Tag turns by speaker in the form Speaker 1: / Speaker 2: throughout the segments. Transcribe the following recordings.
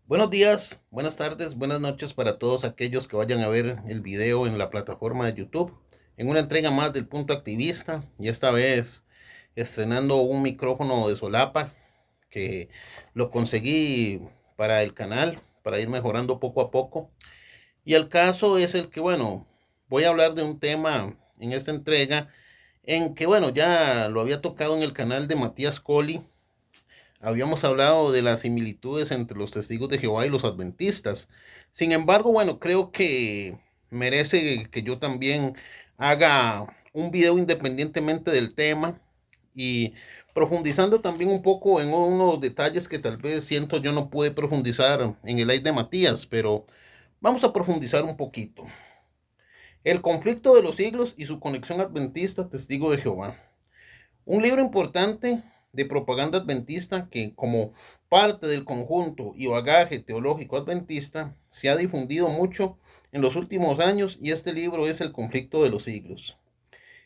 Speaker 1: Buenos días, buenas tardes, buenas noches para todos aquellos que vayan a ver el video en la plataforma de YouTube, en una entrega más del Punto Activista, y esta vez estrenando un micrófono de solapa que lo conseguí para el canal, para ir mejorando poco a poco. Y el caso es el que, bueno, voy a hablar de un tema en esta entrega en que, bueno, ya lo había tocado en el canal de Matías Coli. Habíamos hablado de las similitudes entre los testigos de Jehová y los adventistas. Sin embargo, bueno, creo que merece que yo también haga un video independientemente del tema y profundizando también un poco en unos detalles que tal vez siento yo no pude profundizar en el live de Matías, pero vamos a profundizar un poquito. El conflicto de los siglos y su conexión adventista, testigo de Jehová. Un libro importante de propaganda adventista que, como parte del conjunto y bagaje teológico adventista, se ha difundido mucho en los últimos años, y este libro es El conflicto de los siglos.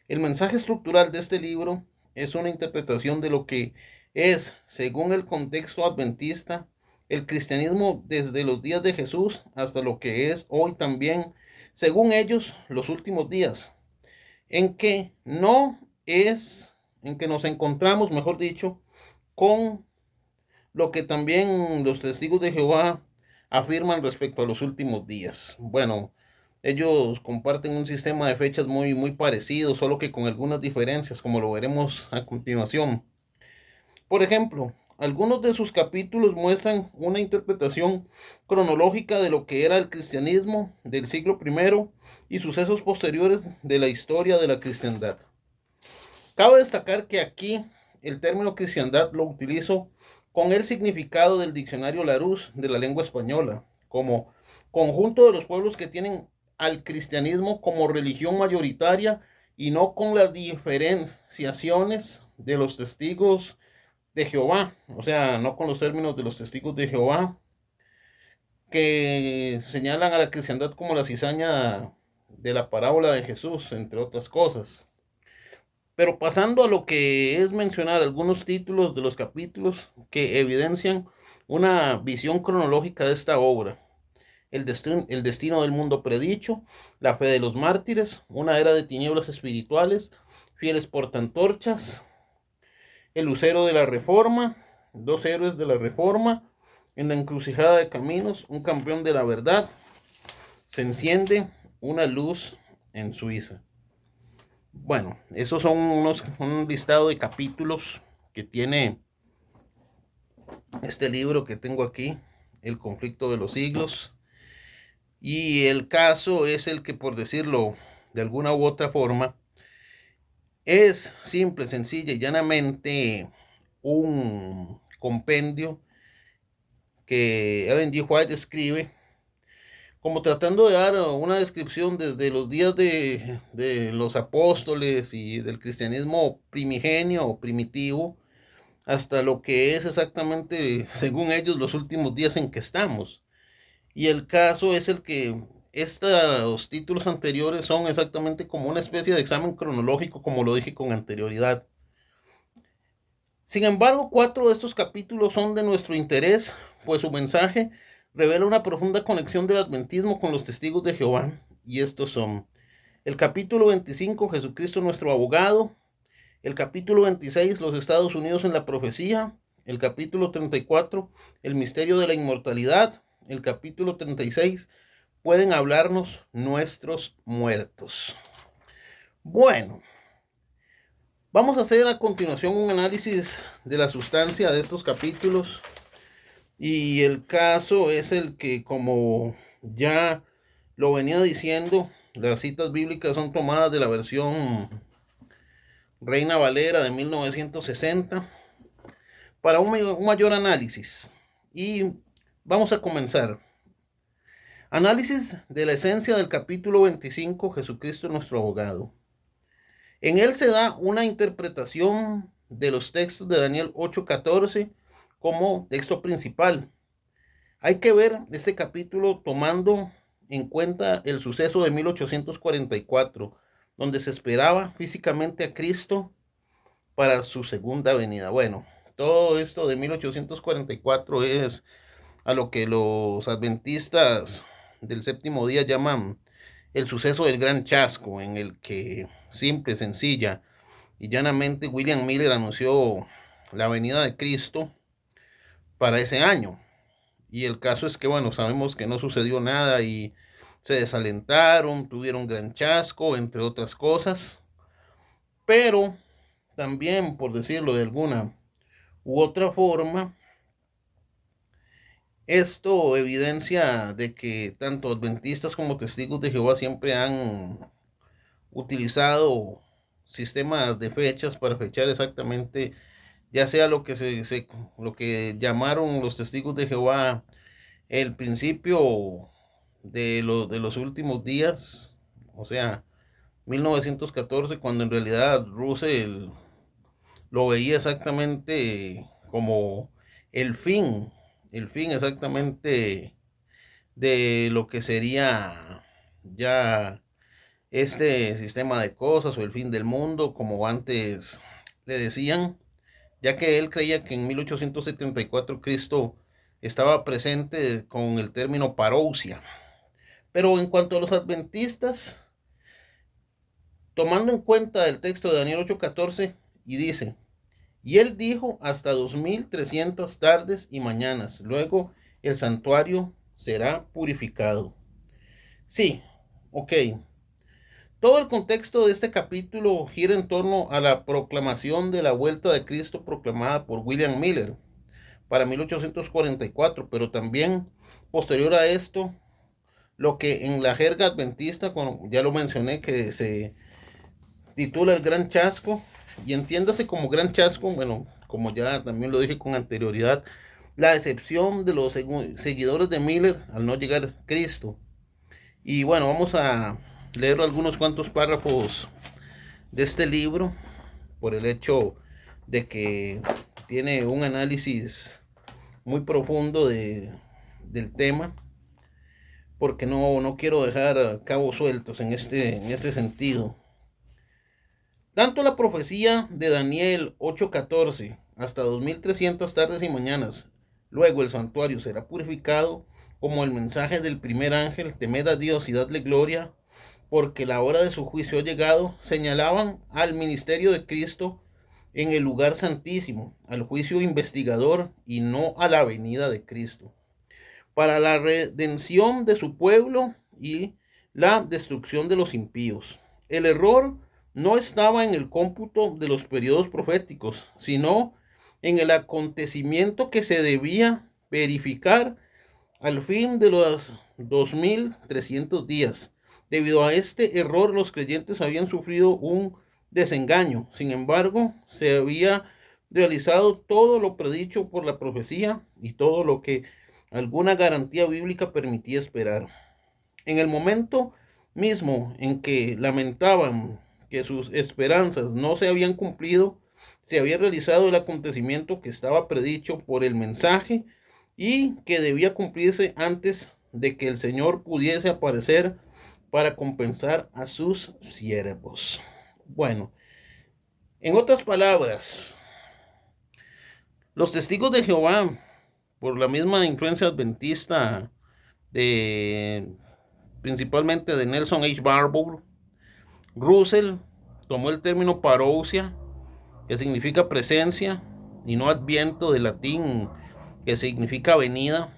Speaker 1: El mensaje estructural de este libro es una interpretación de lo que es, según el contexto adventista, el cristianismo desde los días de Jesús hasta lo que es hoy también, según ellos, los últimos días, en que no es, en que nos encontramos, mejor dicho, con lo que también los testigos de Jehová afirman respecto a los últimos días. Bueno, ellos comparten un sistema de fechas muy parecido, solo que con algunas diferencias, como lo veremos a continuación. Por ejemplo, algunos de sus capítulos muestran una interpretación cronológica de lo que era el cristianismo del siglo primero y sucesos posteriores de la historia de la cristiandad. Cabe destacar que aquí el término cristiandad lo utilizo con el significado del diccionario Larousse de la lengua española, como conjunto de los pueblos que tienen al cristianismo como religión mayoritaria y no con las diferenciaciones de los testigos de Jehová, o sea, no con los términos de los testigos de Jehová que señalan a la cristiandad como la cizaña de la parábola de Jesús, entre otras cosas. Pero pasando a lo que es mencionar algunos títulos de los capítulos que evidencian una visión cronológica de esta obra. El destino del mundo predicho, la fe de los mártires, una era de tinieblas espirituales, fieles portantorchas, el lucero de la reforma, dos héroes de la reforma, en la encrucijada de caminos, un campeón de la verdad, se enciende una luz en Suiza. Bueno, esos son un listado de capítulos que tiene este libro que tengo aquí, El conflicto de los siglos. Y el caso es el que, por decirlo de alguna u otra forma, es simple, sencilla y llanamente un compendio que Ellen G. White escribe como tratando de dar una descripción desde los días de los apóstoles y del cristianismo primigenio o primitivo hasta lo que es exactamente, según ellos, los últimos días en que estamos. Y el caso es el que estos títulos anteriores son exactamente como una especie de examen cronológico, como lo dije con anterioridad. Sin embargo, cuatro de estos capítulos son de nuestro interés, pues su mensaje revela una profunda conexión del adventismo con los testigos de Jehová. Y estos son el capítulo 25, Jesucristo nuestro abogado; el capítulo 26, los Estados Unidos en la profecía; el capítulo 34, el misterio de la inmortalidad; el capítulo 36, pueden hablarnos nuestros muertos. Bueno, vamos a hacer a continuación un análisis de la sustancia de estos capítulos, y el caso es el que, como ya lo venía diciendo, las citas bíblicas son tomadas de la versión Reina Valera de 1960 para un mayor análisis. Y vamos a comenzar. Análisis de la esencia del capítulo 25, Jesucristo nuestro abogado. En él se da una interpretación de los textos de Daniel 8:14 como texto principal. Hay que ver este capítulo tomando en cuenta el suceso de 1844, donde se esperaba físicamente a Cristo para su segunda venida. Bueno, todo esto de 1844 es a lo que los adventistas del séptimo día llaman el suceso del gran chasco, en el que simple, sencilla y llanamente William Miller anunció la venida de Cristo para ese año. Y el caso es que, bueno, sabemos que no sucedió nada y se desalentaron, tuvieron gran chasco, entre otras cosas. Pero también, por decirlo de alguna u otra forma, esto evidencia de que tanto adventistas como testigos de Jehová siempre han utilizado sistemas de fechas para fechar exactamente, ya sea lo que lo que llamaron los testigos de Jehová el principio de los últimos días, o sea, 1914, cuando en realidad Russell lo veía exactamente como el fin, el fin exactamente de lo que sería ya este sistema de cosas o el fin del mundo, como antes le decían, ya que él creía que en 1874 Cristo estaba presente con el término parousia. Pero en cuanto a los adventistas, tomando en cuenta el texto de Daniel 8:14, y dice, y él dijo hasta 2300 tardes y mañanas, luego el santuario será purificado. Sí, ok. Todo el contexto de este capítulo gira en torno a la proclamación de la vuelta de Cristo proclamada por William Miller para 1844, pero también posterior a esto, lo que en la jerga adventista, ya lo mencioné, que se titula El Gran Chasco, y entiéndase como Gran Chasco, bueno, como ya también lo dije con anterioridad, la decepción de los seguidores de Miller al no llegar Cristo. Y bueno, vamos a leer algunos cuantos párrafos de este libro por el hecho de que tiene un análisis muy profundo del tema, porque no quiero dejar cabos sueltos en este sentido. Tanto la profecía de Daniel 8:14 hasta 2300 tardes y mañanas, luego el santuario será purificado, como el mensaje del primer ángel, temed a Dios y dadle gloria, porque la hora de su juicio ha llegado, señalaban al ministerio de Cristo en el lugar santísimo, al juicio investigador y no a la venida de Cristo, para la redención de su pueblo y la destrucción de los impíos. El error no estaba en el cómputo de los periodos proféticos, sino en el acontecimiento que se debía verificar al fin de los 2300 días. Debido a este error, los creyentes habían sufrido un desengaño. Sin embargo, se había realizado todo lo predicho por la profecía y todo lo que alguna garantía bíblica permitía esperar. En el momento mismo en que lamentaban que sus esperanzas no se habían cumplido, se había realizado el acontecimiento que estaba predicho por el mensaje y que debía cumplirse antes de que el Señor pudiese aparecer para compensar a sus siervos. Bueno, en otras palabras, los testigos de Jehová, por la misma influencia adventista de principalmente de Nelson H. Barbour, Russell tomó el término parousia, que significa presencia, y no adviento, del latín, que significa venida.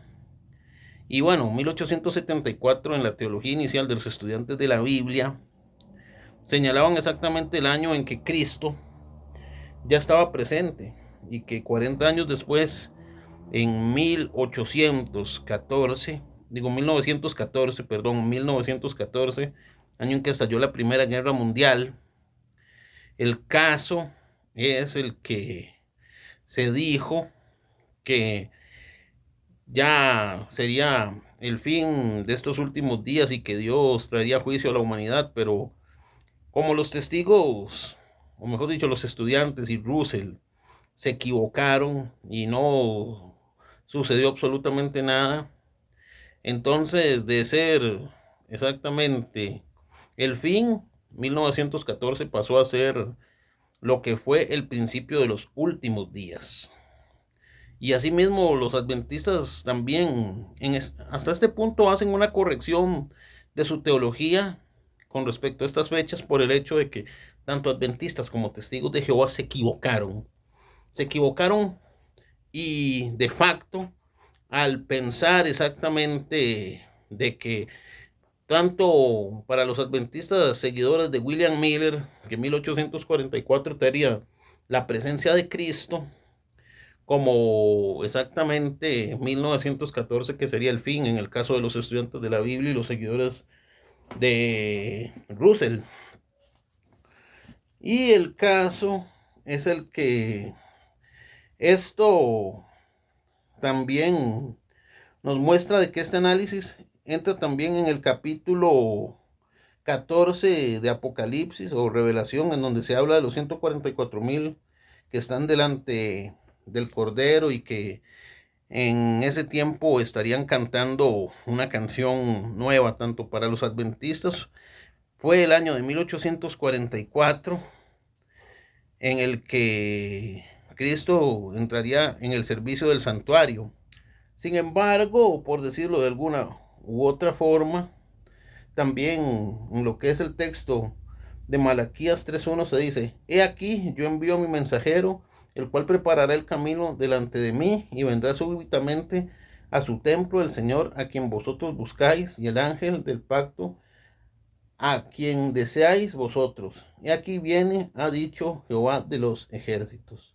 Speaker 1: Y bueno, 1874, en la teología inicial de los estudiantes de la Biblia, señalaban exactamente el año en que Cristo ya estaba presente y que 40 años después, en 1914, año en que estalló la Primera Guerra Mundial, el caso es el que se dijo que ya sería el fin de estos últimos días y que Dios traería juicio a la humanidad, pero como los testigos, o mejor dicho, los estudiantes y Russell se equivocaron y no sucedió absolutamente nada, entonces de ser exactamente el fin, 1914 pasó a ser lo que fue el principio de los últimos días. Y asimismo los adventistas también hasta este punto hacen una corrección de su teología con respecto a estas fechas por el hecho de que tanto adventistas como testigos de Jehová se equivocaron. Se equivocaron y de facto al pensar exactamente de que tanto para los adventistas seguidores de William Miller, que en 1844 tenía la presencia de Cristo, como exactamente 1914, que sería el fin en el caso de los estudiantes de la Biblia y los seguidores de Russell. Y el caso es el que esto también nos muestra de que este análisis entra también en el capítulo 14 de Apocalipsis o Revelación, en donde se habla de los 144,000 que están delante del Cordero y que en ese tiempo estarían cantando una canción nueva, tanto para los adventistas. Fue el año de 1844 en el que Cristo entraría en el servicio del santuario. Sin embargo, por decirlo de alguna u otra forma, también en lo que es el texto de Malaquías 3:1 se dice: He aquí, yo envío a mi mensajero, el cual preparará el camino delante de mí, y vendrá súbitamente a su templo el Señor, a quien vosotros buscáis, y el ángel del pacto, a quien deseáis vosotros. Y aquí viene, ha dicho Jehová de los ejércitos.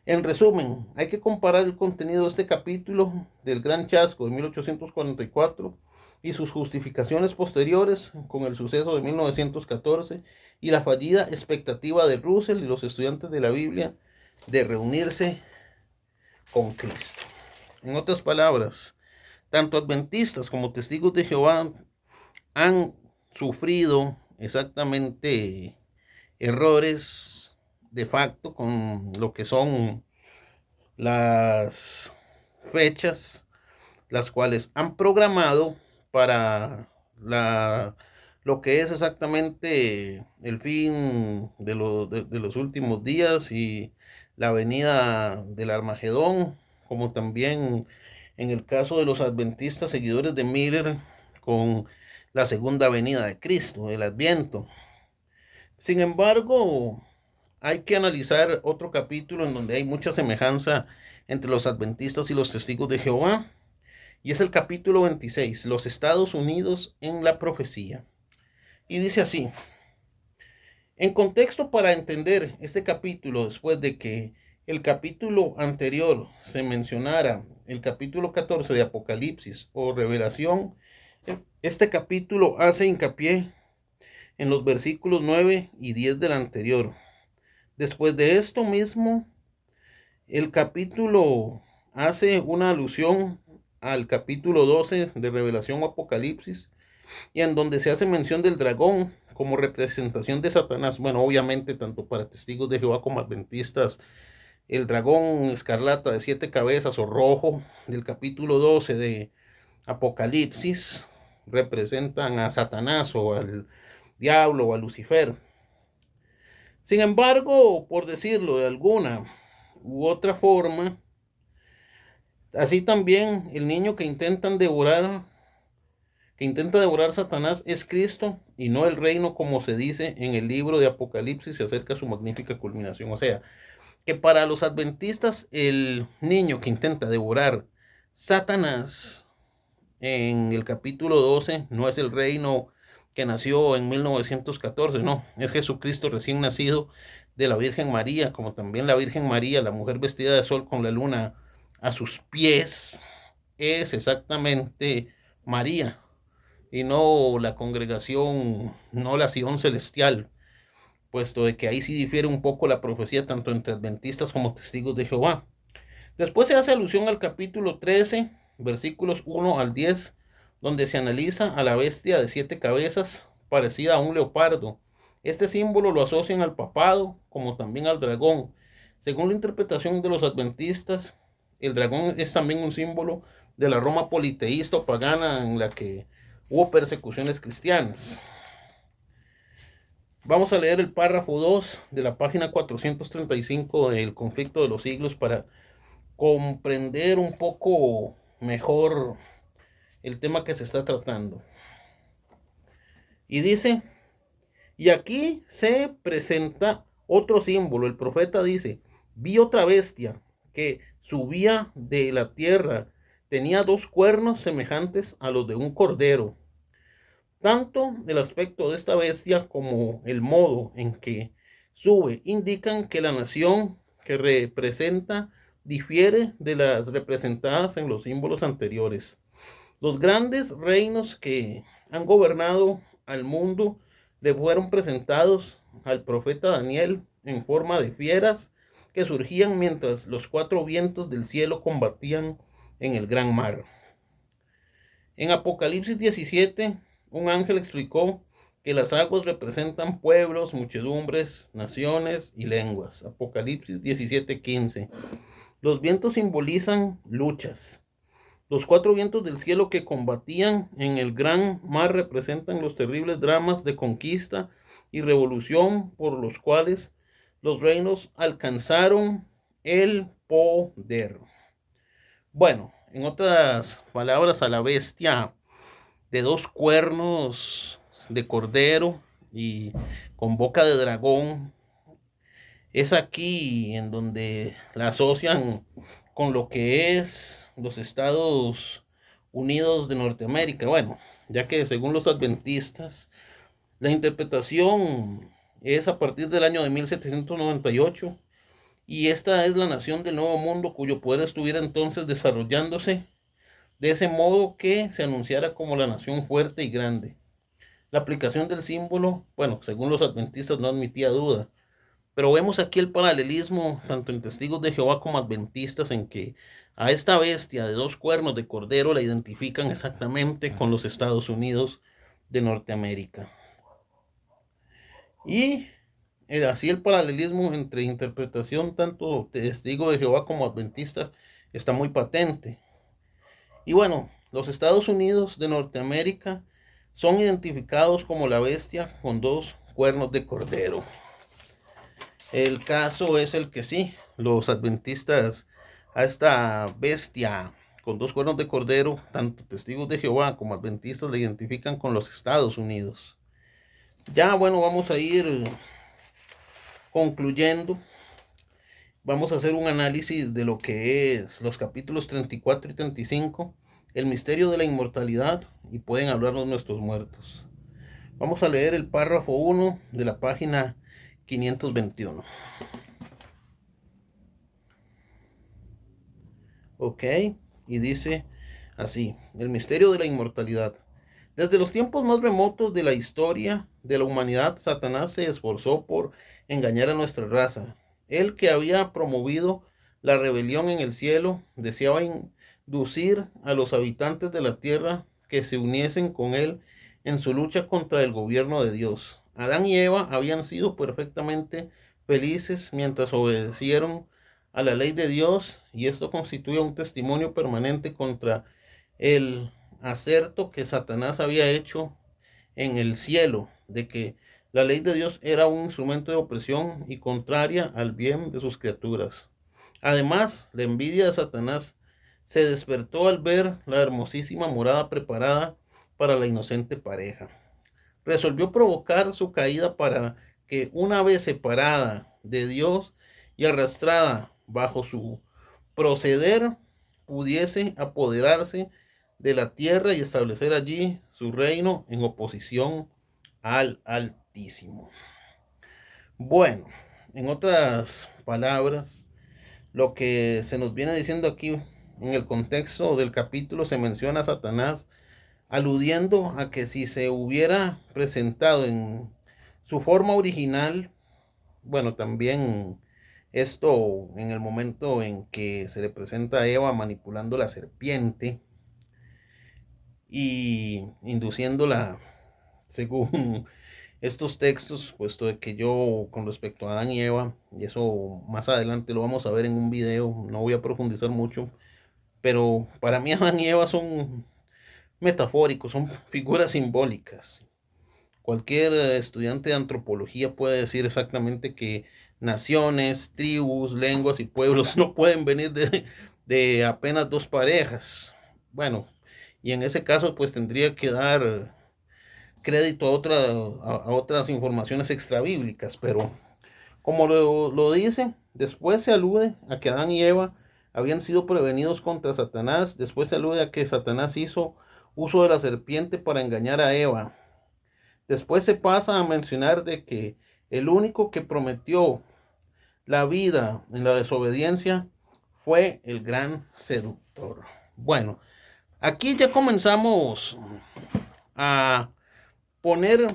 Speaker 1: En resumen, hay que comparar el contenido de este capítulo del Gran Chasco de 1844 y sus justificaciones posteriores con el suceso de 1914 y la fallida expectativa de Russell y los estudiantes de la Biblia de reunirse con Cristo. En otras palabras, tanto adventistas como testigos de Jehová han sufrido exactamente errores de facto con lo que son las fechas, las cuales han programado para lo que es exactamente el fin de los últimos días y la venida del Armagedón, como también en el caso de los adventistas seguidores de Miller con la segunda venida de Cristo, el Adviento. Sin embargo, hay que analizar otro capítulo en donde hay mucha semejanza entre los adventistas y los testigos de Jehová, y es el capítulo 26, los Estados Unidos en la profecía. Y dice así: en contexto, para entender este capítulo, después de que el capítulo anterior se mencionara, el capítulo 14 de Apocalipsis o Revelación, este capítulo hace hincapié en los versículos 9 y 10 del anterior. Después de esto mismo, el capítulo hace una alusión al capítulo 12 de Revelación o Apocalipsis, y en donde se hace mención del dragón como representación de Satanás. Bueno, obviamente, tanto para testigos de Jehová como adventistas, el dragón escarlata de 7 cabezas o rojo del capítulo 12 de Apocalipsis representan a Satanás o al diablo o a Lucifer. Sin embargo, por decirlo de alguna u otra forma, así también el niño que intenta devorar Satanás es Cristo y no el reino, como se dice en el libro de Apocalipsis acerca de su magnífica culminación. O sea, que para los adventistas el niño que intenta devorar Satanás en el capítulo 12 no es el reino que nació en 1914, no, es Jesucristo recién nacido de la Virgen María, como también la Virgen María, la mujer vestida de sol con la luna a sus pies, es exactamente María y no la congregación, no la Sion celestial, puesto de que ahí sí difiere un poco la profecía tanto entre adventistas como testigos de Jehová. Después se hace alusión al capítulo 13, versículos 1 al 10, donde se analiza a la bestia de 7 cabezas, parecida a un leopardo. Este símbolo lo asocian al papado, como también al dragón. Según la interpretación de los adventistas, el dragón es también un símbolo de la Roma politeísta o pagana en la que hubo persecuciones cristianas. Vamos a leer el párrafo 2 de la página 435 del Conflicto de los Siglos para comprender un poco mejor el tema que se está tratando. Y dice, y aquí se presenta otro símbolo. El profeta dice, vi otra bestia que subía de la tierra. Tenía 2 cuernos semejantes a los de un cordero. Tanto el aspecto de esta bestia como el modo en que sube indican que la nación que representa difiere de las representadas en los símbolos anteriores. Los grandes reinos que han gobernado al mundo le fueron presentados al profeta Daniel en forma de fieras que surgían mientras los 4 vientos del cielo combatían en el gran mar. En Apocalipsis 17, un ángel explicó que las aguas representan pueblos, muchedumbres, naciones y lenguas. Apocalipsis 17:15. Los vientos simbolizan luchas. Los 4 vientos del cielo que combatían en el gran mar representan los terribles dramas de conquista y revolución por los cuales los reinos alcanzaron el poder. Bueno, en otras palabras, a la bestia de 2 cuernos de cordero y con boca de dragón, es aquí en donde la asocian con lo que es los Estados Unidos de Norteamérica. Bueno, ya que según los adventistas, la interpretación es a partir del año de 1798 y esta es la nación del Nuevo Mundo cuyo poder estuviera entonces desarrollándose de ese modo que se anunciara como la nación fuerte y grande. La aplicación del símbolo, bueno, según los adventistas no admitía duda, pero vemos aquí el paralelismo tanto en testigos de Jehová como adventistas en que a esta bestia de 2 cuernos de cordero la identifican exactamente con los Estados Unidos de Norteamérica. Y así el paralelismo entre interpretación tanto testigo de Jehová como adventista está muy patente. Y bueno, los Estados Unidos de Norteamérica son identificados como la bestia con 2 cuernos de cordero. El caso es el que sí, los adventistas a esta bestia con 2 cuernos de cordero, tanto testigos de Jehová como adventistas la identifican con los Estados Unidos. Ya bueno, vamos a ir concluyendo. Vamos a hacer un análisis de lo que es los capítulos 34 y 35, el misterio de la inmortalidad y pueden hablarnos nuestros muertos. Vamos a leer el párrafo 1 de la página 521. Ok, y dice así, el misterio de la inmortalidad. Desde los tiempos más remotos de la historia de la humanidad, Satanás se esforzó por engañar a nuestra raza. Él que había promovido la rebelión en el cielo, deseaba inducir a los habitantes de la tierra que se uniesen con él en su lucha contra el gobierno de Dios. Adán y Eva habían sido perfectamente felices mientras obedecieron a la ley de Dios y esto constituye un testimonio permanente contra el acerto que Satanás había hecho en el cielo de que la ley de Dios era un instrumento de opresión y contraria al bien de sus criaturas. Además, la envidia de Satanás se despertó al ver la hermosísima morada preparada para la inocente pareja. Resolvió provocar su caída para que una vez separada de Dios y arrastrada bajo su proceder, pudiese apoderarse de la tierra y establecer allí su reino en oposición al Altísimo. Bueno, en otras palabras, lo que se nos viene diciendo aquí en el contexto del capítulo se menciona a Satanás aludiendo a que si se hubiera presentado en su forma original, bueno, también esto en el momento en que se le presenta a Eva manipulando la serpiente y induciéndola, según estos textos, puesto de que yo con respecto a Adán y Eva, y eso más adelante lo vamos a ver en un video, no voy a profundizar mucho, pero para mí Adán y Eva son metafóricos, son figuras simbólicas. Cualquier estudiante de antropología puede decir exactamente que naciones, tribus, lenguas y pueblos no pueden venir de apenas dos parejas. Bueno, y en ese caso pues tendría que dar crédito a otras informaciones extrabíblicas, pero como lo dice, después se alude a que Adán y Eva habían sido prevenidos contra Satanás, después se alude a que Satanás hizo uso de la serpiente para engañar a Eva. Después se pasa a mencionar de que el único que prometió la vida en la desobediencia fue el gran seductor. Bueno, aquí ya comenzamos a poner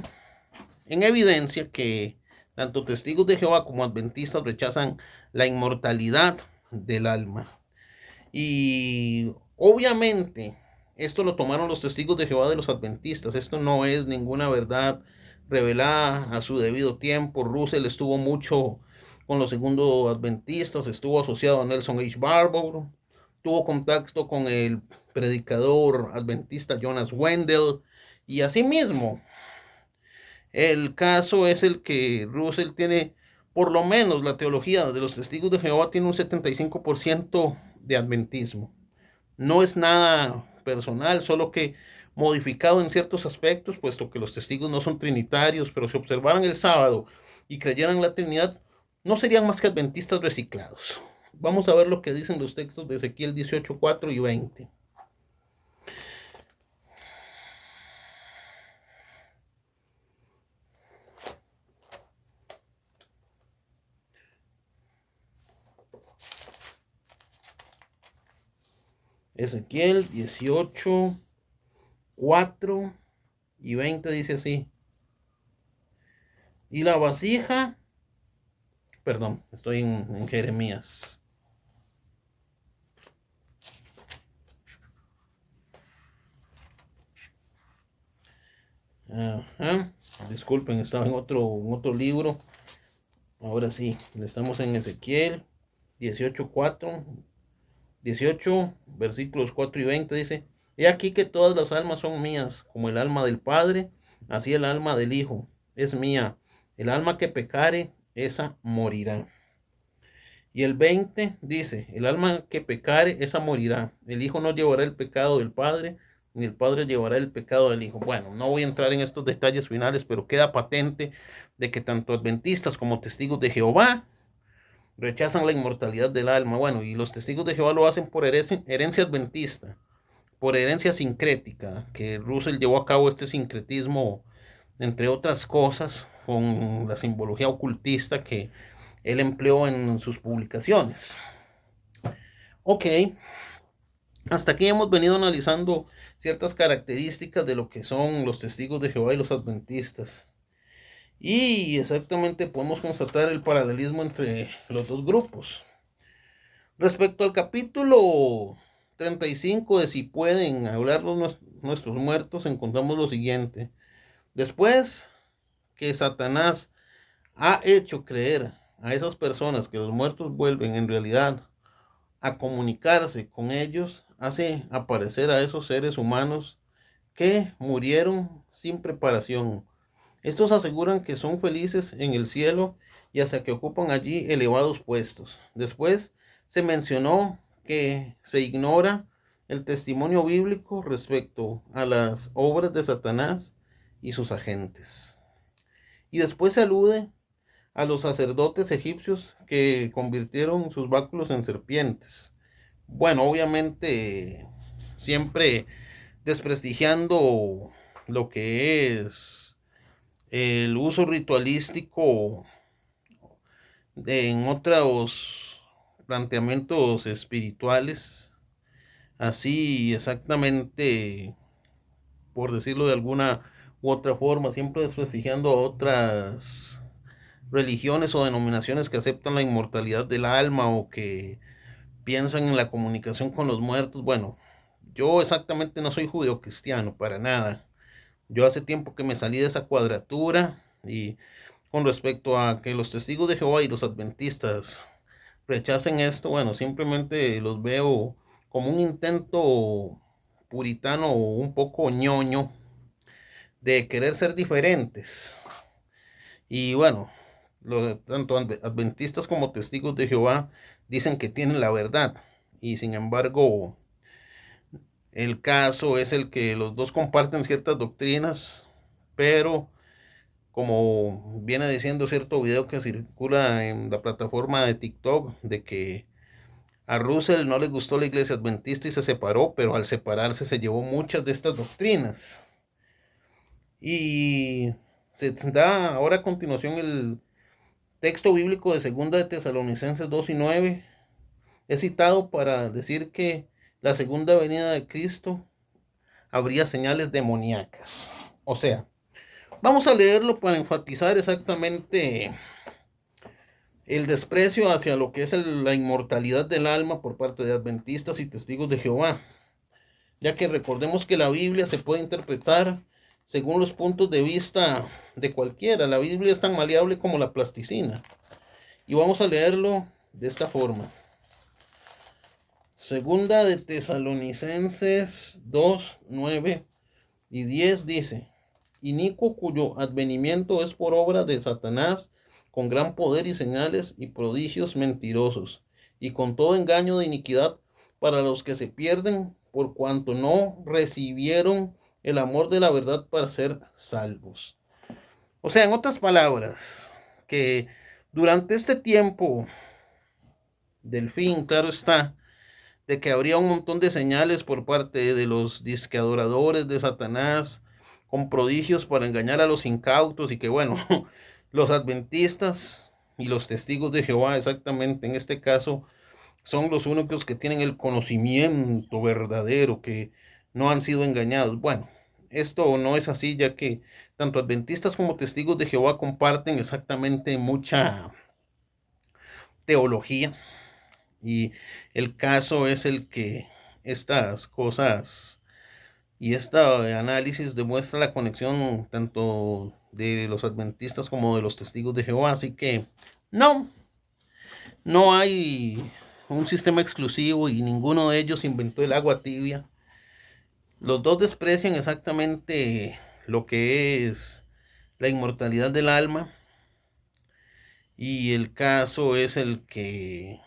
Speaker 1: en evidencia que tanto testigos de Jehová como adventistas rechazan la inmortalidad del alma. Y obviamente esto lo tomaron los testigos de Jehová de los adventistas. Esto no es ninguna verdad revelada a su debido tiempo. Russell estuvo mucho con los segundos adventistas, estuvo asociado a Nelson H. Barbour, tuvo contacto con el predicador adventista Jonas Wendell, y asimismo el caso es el que Russell tiene, por lo menos la teología de los testigos de Jehová tiene un 75% de adventismo. No es nada personal, solo que modificado en ciertos aspectos, puesto que los testigos no son trinitarios, pero si observaran el sábado y creyeran en la Trinidad, no serían más que adventistas reciclados. Vamos a ver lo que dicen los textos de Ezequiel 18, 4 y 20. Ezequiel 18, 4 y 20 dice así. Y la vasija, perdón, estoy en Jeremías. Ajá. Disculpen, estaba en otro libro. Ahora sí, estamos en Ezequiel 18, 4, 18, versículos 4 y 20 dice: He aquí que todas las almas son mías, como el alma del Padre, así el alma del Hijo es mía. El alma que pecare, esa morirá. Y el 20 dice: el alma que pecare, esa morirá. El Hijo no llevará el pecado del Padre, ni el Padre llevará el pecado del Hijo. Bueno, no voy a entrar en estos detalles finales, pero queda patente de que tanto adventistas como testigos de Jehová rechazan la inmortalidad del alma. Bueno, y los testigos de Jehová lo hacen por herencia adventista, por herencia sincrética, que Russell llevó a cabo este sincretismo, entre otras cosas, con la simbología ocultista que él empleó en sus publicaciones. Ok, hasta aquí hemos venido analizando ciertas características de lo que son los testigos de Jehová y los adventistas. Y exactamente podemos constatar el paralelismo entre los dos grupos. Respecto al capítulo 35 de Si pueden hablar nuestros muertos, encontramos lo siguiente. Después que Satanás ha hecho creer a esas personas que los muertos vuelven en realidad a comunicarse con ellos, hace aparecer a esos seres humanos que murieron sin preparación. Estos aseguran que son felices en el cielo y hasta que ocupan allí elevados puestos. Después se mencionó que se ignora el testimonio bíblico respecto a las obras de Satanás y sus agentes. Y después se alude a los sacerdotes egipcios que convirtieron sus báculos en serpientes. Bueno, obviamente siempre desprestigiando lo que es el uso ritualístico en otros planteamientos espirituales, así exactamente, por decirlo de alguna u otra forma, siempre desprestigiando a otras religiones o denominaciones que aceptan la inmortalidad del alma o que piensan en la comunicación con los muertos. Bueno, yo exactamente no soy judeocristiano, para nada. Yo hace tiempo que me salí de esa cuadratura, y con respecto a que los testigos de Jehová y los adventistas rechacen esto, bueno, simplemente los veo como un intento puritano o un poco ñoño de querer ser diferentes. Y bueno, tanto adventistas como testigos de Jehová dicen que tienen la verdad. y sin embargo el caso es el que los dos comparten ciertas doctrinas, pero como viene diciendo cierto video que circula en la plataforma de TikTok, de que a Russell no le gustó la iglesia adventista y se separó, pero al separarse se llevó muchas de estas doctrinas. Y se da ahora a continuación el texto bíblico de Segunda de Tesalonicenses 2:9. Es citado para decir que la segunda venida de Cristo habría señales demoníacas. O sea, vamos a leerlo para enfatizar exactamente el desprecio hacia lo que es la inmortalidad del alma por parte de adventistas y testigos de Jehová, ya que recordemos que la Biblia se puede interpretar según los puntos de vista de cualquiera. La Biblia es tan maleable como la plasticina. Y vamos a leerlo de esta forma. Segunda de Tesalonicenses 2, 9 y 10 dice: Inicuo cuyo advenimiento es por obra de Satanás, con gran poder y señales y prodigios mentirosos, y con todo engaño de iniquidad para los que se pierden, por cuanto no recibieron el amor de la verdad para ser salvos. O sea, en otras palabras, que durante este tiempo del fin, claro está, de que habría un montón de señales por parte de los disque adoradores de Satanás, con prodigios para engañar a los incautos, y que bueno, los adventistas y los testigos de Jehová exactamente en este caso son los únicos que tienen el conocimiento verdadero, que no han sido engañados. Bueno, esto no es así, ya que tanto adventistas como testigos de Jehová comparten exactamente mucha teología, y el caso es el que estas cosas y este análisis demuestra la conexión tanto de los adventistas como de los testigos de Jehová. Así que no, no hay un sistema exclusivo y ninguno de ellos inventó el agua tibia. Los dos desprecian exactamente lo que es la inmortalidad del alma, y el caso es el que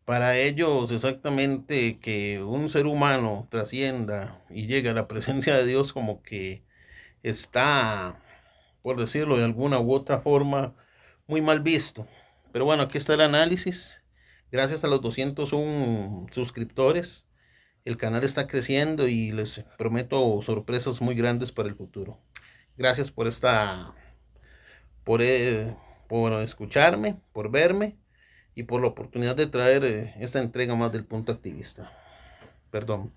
Speaker 1: para ellos exactamente que un ser humano trascienda y llegue a la presencia de Dios como que está, por decirlo de alguna u otra forma, muy mal visto. Pero bueno, aquí está el análisis. Gracias a los 201 suscriptores, el canal está creciendo y les prometo sorpresas muy grandes para el futuro. Gracias por por, eh, por escucharme, por verme y por la oportunidad de traer esta entrega más del punto activista. Perdón.